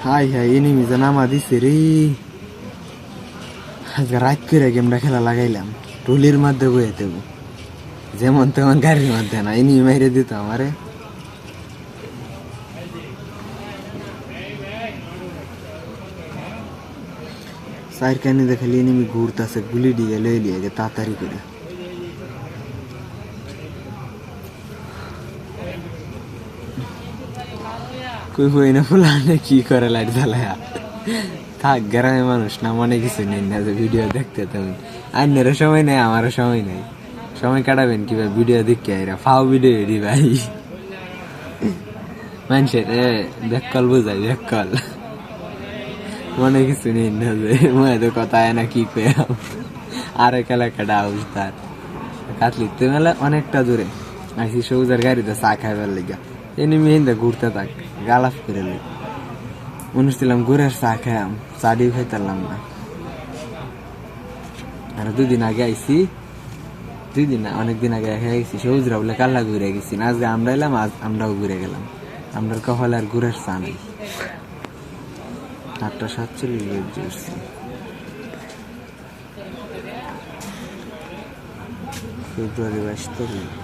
High high enemy যে নামা দিছে রে। আজকে রাত করে গেমটা খেলা লাগাইলাম টুলির মধ্যে বয়ে দেব, যেমন তেমন গাড়ির মধ্যে না, এনিমি মেরে দিত আমারে। সাইড কানি দেখালি এনিমি ঘুরতেছে, গুলি দিয়ে লই লিয়ে গে তাড়াতাড়ি করে। কই হই না ফুলানে কি করে লাইট জ্বালায়া থাক, গ্রামের মানুষ না মনে কিছু নেই না যে ভিডিও দেখতে। তুমি আইনেরও সময় নেই, আমারও সময় নেই। সময় কাটাবেন কিভাবে ভিডিও দেখে? এরা ফাও ভিডিও এডি ভাই, মানুষের বেকল বুঝাই, বেকল মনে কিছু নেই না যে তো কথা না কি কইরাম। আর এলাকাটা হাউস তার কাতলিতে মেলা অনেকটা দূরে আইসি, সবুজের গাড়িতে চা খাইবার লেগা এনিমি হিন্দা ঘুরতে থাক, গালাফ করে লেগে অনুষ্ঠান ঘুরে চা খাইলাম, চা দিয়ে খাইতারলাম না। আর দুদিন আগে আইসি, অনেকদিন আগে গেছি সবুজরা বলে কাল্লা ঘুরে গেছি, আজকে আমরা এলাম, আজ আমরাও ঘুরে গেলাম। আমরা কপালে আর ঘুরের চা নাই। 8:47 ফেব্রুয়ারি 22 তারিখ।